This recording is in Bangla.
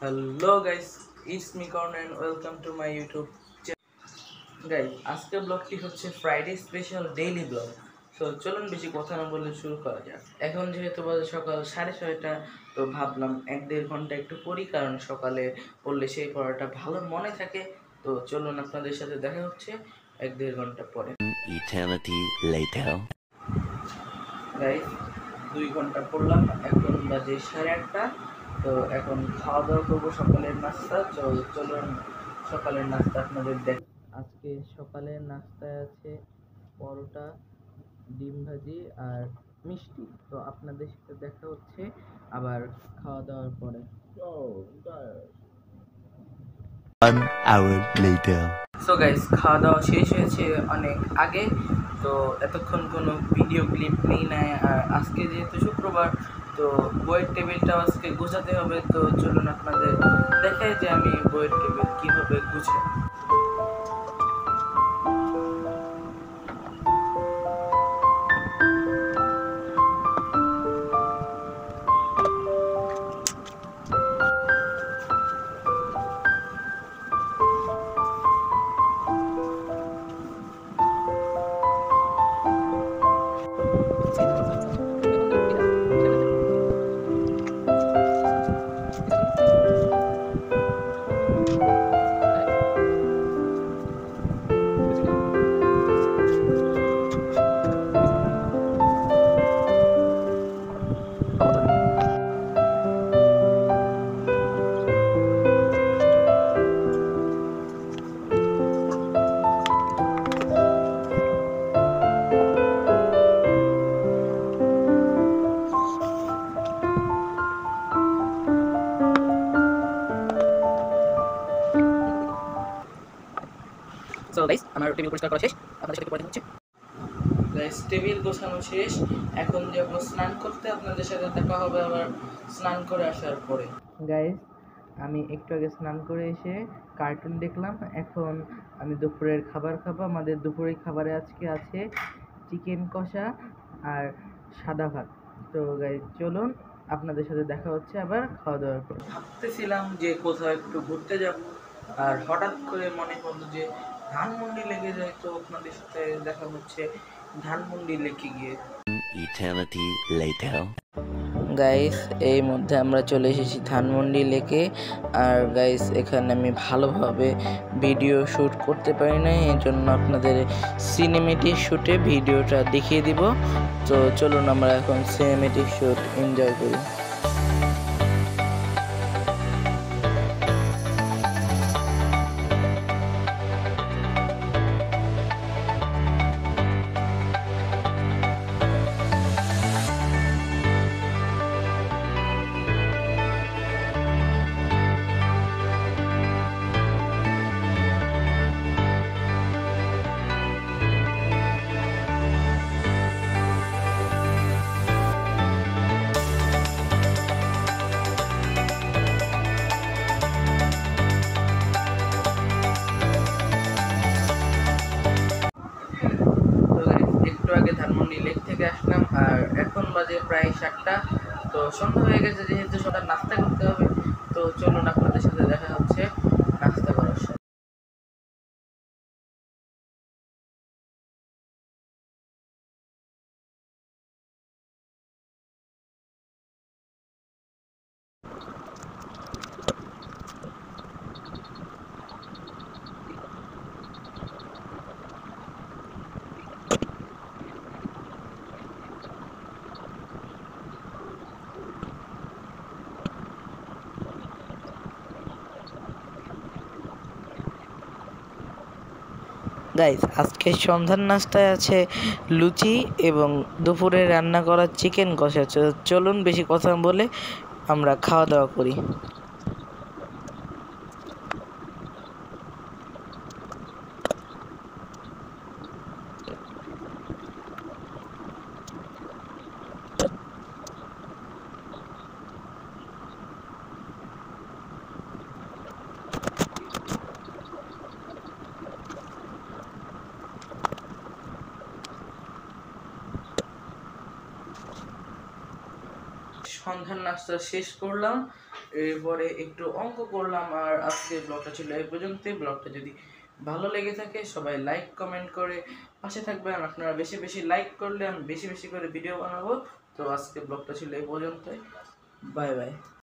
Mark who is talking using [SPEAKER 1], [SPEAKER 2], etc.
[SPEAKER 1] Hello guys, it's me corn and welcome to my YouTube channel. Guys, আজকের ব্লগটি হচ্ছে ফ্রাইডে স্পেশাল ডেইলি ব্লগ। তো চলুন বেশি কথা না বলে শুরু করা যাক। এখন যেহেতু বাজে সকাল 6:30, তো ভাবলাম 1-1.5 ঘন্টা একটু পড়ি, কারণ সকালে পড়লে সেই পড়াটা ভালো মনে থাকে। তো চলুন আপনাদের সাথে দেখা হচ্ছে 1-1.5 ঘন্টা পরে।
[SPEAKER 2] Eternity later.
[SPEAKER 1] গাইস, 2 ঘন্টা পড়লাম, এখন বাজে 8:30। তো এখন খাওয়া দাওয়া করবো সকালের নাস্তা। চলুন সকালের নাস্তা আপনাদের দেখ। আজকে সকালের নাস্তায় আছে পরোটা, ডিম ভাজি আর মিষ্টি। তো আপনাদের সাথে দেখা হচ্ছে আবার খাওয়া দাওয়ার পরে।
[SPEAKER 2] 1 hour later.
[SPEAKER 1] সো গাইস, খাওয়া দাওয়া শেষ হয়েছে অনেক আগে। তো এতক্ষণ কোনো ভিডিও ক্লিপ নেই নাই। আর আজকে যেহেতু শুক্রবার, তো বইয়ের টেবিলটাও আজকে গুছাতে হবে। তো চলুন আপনাদের দেখাই যে আমি বইয়ের টেবিল কীভাবে গুছাই। সো গাইস, আমার টেবিল পরিষ্কার করা শেষ, আপনাদের সাথে পরে হচ্ছে। গাইস, টেবিল গোছানো শেষ, এখন যাব স্নান করতে। আপনাদের সাথে দেখা হবে আবার স্নান করে আসার পরে। গাইস, আমি একটু আগে স্নান করে এসে কার্টুন দেখলাম। এখন আমি দুপুরের খাবার খাবো। আমাদের দুপুরের খাবারে আজকে আছে চিকেন কষা আর সাদা ভাত। তো গাইস চলুন, আপনাদের সাথে দেখা হচ্ছে আবার খাওয়া দাওয়ার পর। ভাবতেছিলাম যে কোথাও একটু ঘুরতে যাব, আর হঠাৎ করে মনে হলো যে ধানমন্ডি লেগে যায়। তো আপনাদের সাথে দেখা হচ্ছে ধানমন্ডি লেকে গিয়ে।
[SPEAKER 2] Eternity later.
[SPEAKER 1] গাইস, এই মধ্যে আমরা চলে এসেছি ধানমন্ডি লেকে। আর গাইস, এখানে আমি ভালোভাবে ভিডিও শ্যুট করতে পারি না, এই জন্য আপনাদের সিনেমেটিক শ্যুটে ভিডিওটা দেখিয়ে দিব। তো চলুন আমরা এখন সিনেমেটিক শ্যুট এনজয় করি। একটু আগে ধানমন্ডি লেক থেকে আসলাম, আর এখন বাজে প্রায় 7টা। তো সন্ধ্যা হয়ে গেছে, যেহেতু সকাল নাস্তা করতে হবে। তো চলুন আপনাদের সাথে দেখা হচ্ছে নাস্তা করার সময়। গাইস, আজকে সন্ধ্যার নাস্তায় আছে লুচি এবং দুপুরে রান্না করা চিকেন কষা। চলুন বেশি কথা বলে আমরা খাওয়া দাওয়া করি। সন্ধ্যার নাস্তা শেষ করলাম। এরপরে একটু অঙ্ক করলাম। আর আজকের ব্লগটা ছিল এই পর্যন্তই। ব্লগটা যদি ভালো লেগে থাকে সবাই লাইক কমেন্ট করে পাশে থাকবেন। আপনারা বেশি বেশি লাইক করলে আমি বেশি বেশি করে ভিডিও বানাবো। তো আজকে ব্লগটা ছিল এই পর্যন্তই। Bye bye.